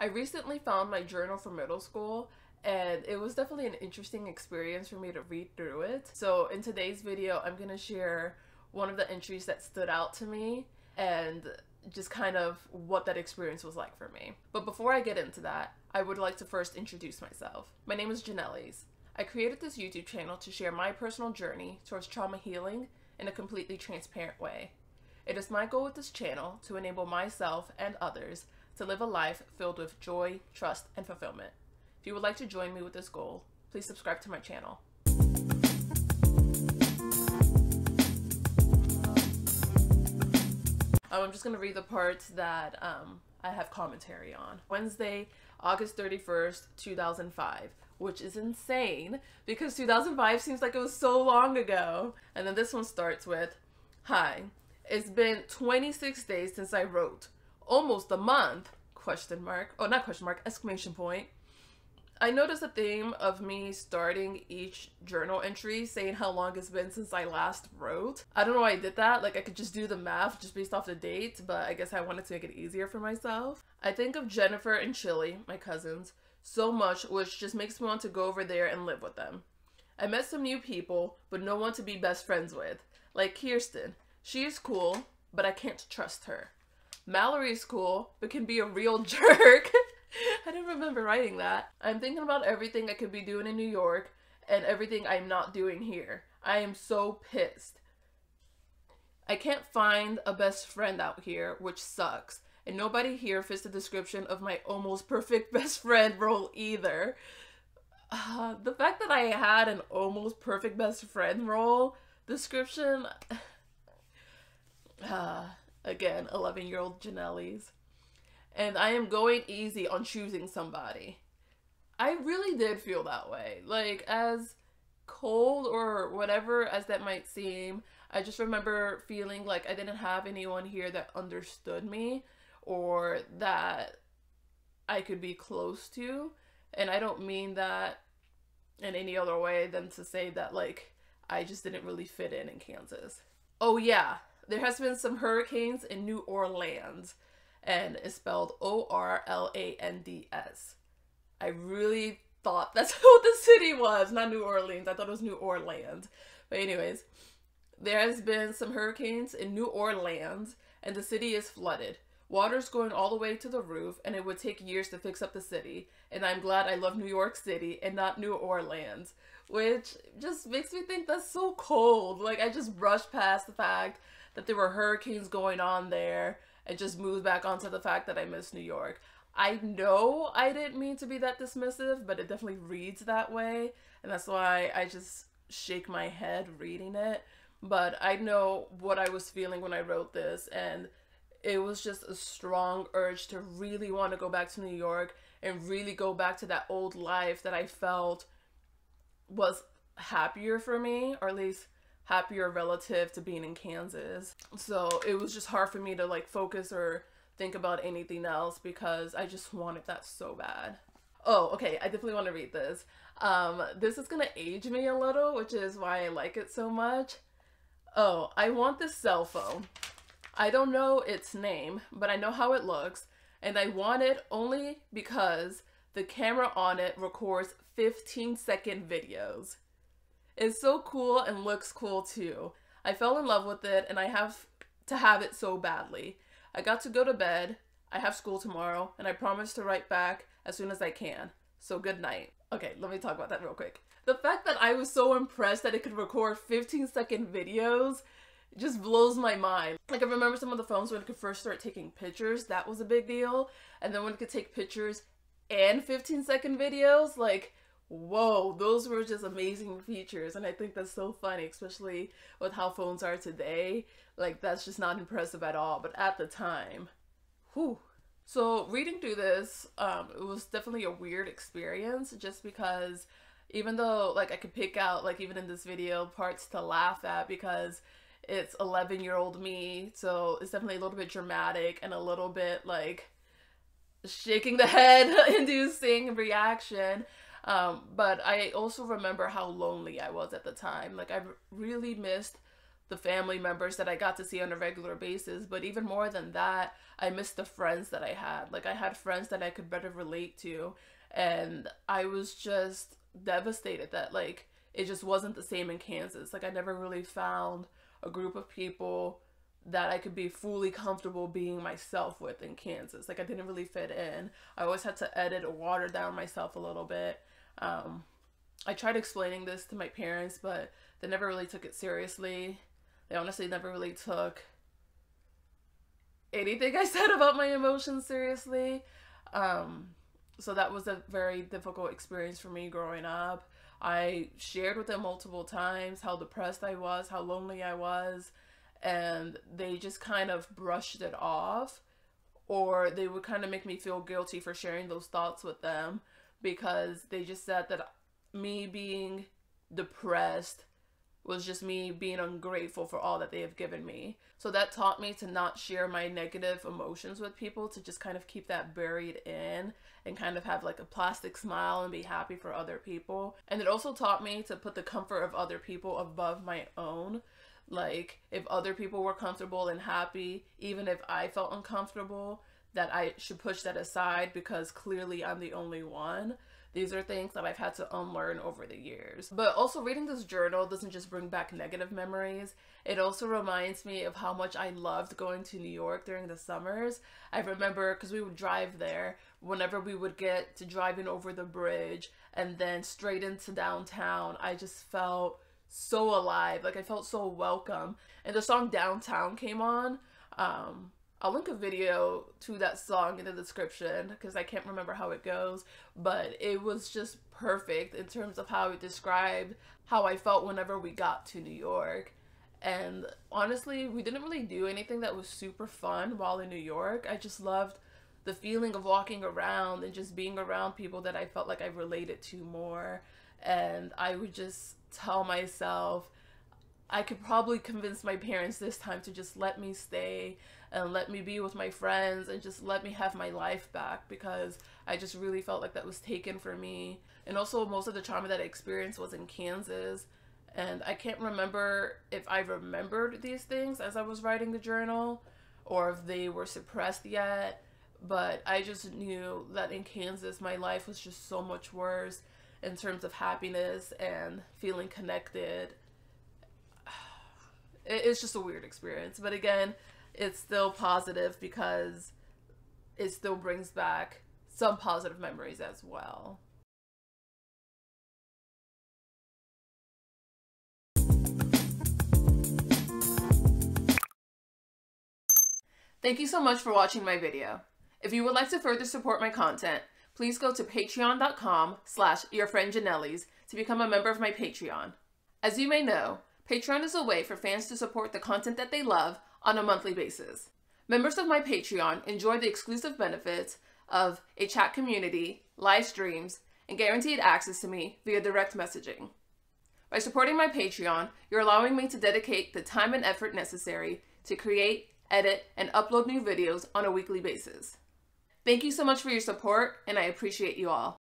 I recently found my journal from middle school, and it was definitely an interesting experience for me to read through it. So in today's video, I'm going to share one of the entries that stood out to me and just kind of what that experience was like for me. But before I get into that, I would like to first introduce myself. My name is Janellis. I created this YouTube channel to share my personal journey towards trauma healing in a completely transparent way. It is my goal with this channel to enable myself and others to live a life filled with joy, trust, and fulfillment. If you would like to join me with this goal, please subscribe to my channel. I'm just going to read the parts that I have commentary on. Wednesday, August 31st, 2005, which is insane because 2005 seems like it was so long ago. And then this one starts with, "Hi, it's been 26 days since I wrote. Almost a month, question mark. Oh, not question mark, exclamation point. I noticed a theme of me starting each journal entry saying how long it's been since I last wrote. I don't know why I did that. Like, I could just do the math just based off the date, but I guess I wanted to make it easier for myself. I think of Jennifer and Chili, my cousins, so much, which just makes me want to go over there and live with them. I met some new people, but no one to be best friends with. Like Kirsten. She is cool, but I can't trust her. Mallory is cool, but can be a real jerk." I didn't remember writing that. "I'm thinking about everything I could be doing in New York and everything I'm not doing here. I am so pissed. I can't find a best friend out here, which sucks. And nobody here fits the description of my almost perfect best friend role either." The fact that I had an almost perfect best friend role description... Again, 11-year-old Janellis. "And I am going easy on choosing somebody." I really did feel that way. Like, as cold or whatever as that might seem, I just remember feeling like I didn't have anyone here that understood me or that I could be close to. And I don't mean that in any other way than to say that, like, I just didn't really fit in Kansas. Oh yeah, there has been some hurricanes in New Orleans, and it's spelled Orlands. I really thought that's what the city was, not New Orleans. I thought it was New Orleans. But anyways, there has been some hurricanes in New Orleans, and the city is flooded. Water's going all the way to the roof, and it would take years to fix up the city. And I'm glad I love New York City and not New Orleans, which just makes me think that's so cold. Like, I just brushed past the fact that there were hurricanes going on there and just moved back onto the fact that I miss New York. I know I didn't mean to be that dismissive, but it definitely reads that way, and that's why I just shake my head reading it. But I know what I was feeling when I wrote this, and it was just a strong urge to really want to go back to New York and really go back to that old life that I felt was happier for me, or at least happier relative to being in Kansas. So it was just hard for me to like focus or think about anything else because I just wanted that so bad. Oh, okay, I definitely want to read this. This is gonna age me a little, which is why I like it so much. "Oh, I want this cell phone. I don't know its name, but I know how it looks, and I want it only because the camera on it records 15-second videos. It's so cool and looks cool too. I fell in love with it and I have to have it so badly. I got to go to bed. I have school tomorrow and I promise to write back as soon as I can. So good night." Okay, let me talk about that real quick. The fact that I was so impressed that it could record 15-second videos just blows my mind. Like, I remember some of the phones when it could first start taking pictures, that was a big deal. And then when it could take pictures and 15-second videos, like, whoa, those were just amazing features. And I think that's so funny, especially with how phones are today. Like, that's just not impressive at all. But at the time, whew. So reading through this, it was definitely a weird experience just because even though, like, I could pick out, like, even in this video, parts to laugh at because it's 11-year-old me. So it's definitely a little bit dramatic and a little bit, like, shaking the head inducing reaction. But I also remember how lonely I was at the time. Like, I really missed the family members that I got to see on a regular basis, but even more than that, I missed the friends that I had. Like, I had friends that I could better relate to, and I was just devastated that, like, it just wasn't the same in Kansas. Like, I never really found a group of people that I could be fully comfortable being myself with in Kansas. Like, I didn't really fit in. I always had to edit or water down myself a little bit. I tried explaining this to my parents, but they never really took it seriously. They honestly never really took anything I said about my emotions seriously. So that was a very difficult experience for me growing up. I shared with them multiple times how depressed I was, how lonely I was, and they just kind of brushed it off, or they would kind of make me feel guilty for sharing those thoughts with them, because they just said that me being depressed was just me being ungrateful for all that they have given me. So that taught me to not share my negative emotions with people, to just kind of keep that buried in and kind of have like a plastic smile and be happy for other people. And it also taught me to put the comfort of other people above my own. Like, if other people were comfortable and happy, even if I felt uncomfortable, that I should push that aside, because clearly I'm the only one. These are things that I've had to unlearn over the years. But also, reading this journal doesn't just bring back negative memories. It also reminds me of how much I loved going to New York during the summers. I remember, because we would drive there, whenever we would get to driving over the bridge and then straight into downtown, I just felt so alive. Like, I felt so welcome. And the song Downtown came on. I'll link a video to that song in the description, because I can't remember how it goes, but it was just perfect in terms of how it described how I felt whenever we got to New York. And honestly, we didn't really do anything that was super fun while in New York. I just loved the feeling of walking around and just being around people that I felt like I related to more. And I would just tell myself, I could probably convince my parents this time to just let me stay and let me be with my friends and just let me have my life back, because I just really felt like that was taken from me. And also, most of the trauma that I experienced was in Kansas, and I can't remember if I remembered these things as I was writing the journal or if they were suppressed yet, but I just knew that in Kansas my life was just so much worse in terms of happiness and feeling connected. It's just a weird experience, but again, it's still positive because it still brings back some positive memories as well. Thank you so much for watching my video. If you would like to further support my content, please go to patreon.com/yourfriendjanellis to become a member of my Patreon. As you may know, Patreon is a way for fans to support the content that they love on a monthly basis. Members of my Patreon enjoy the exclusive benefits of a chat community, live streams, and guaranteed access to me via direct messaging. By supporting my Patreon, you're allowing me to dedicate the time and effort necessary to create, edit, and upload new videos on a weekly basis. Thank you so much for your support, and I appreciate you all.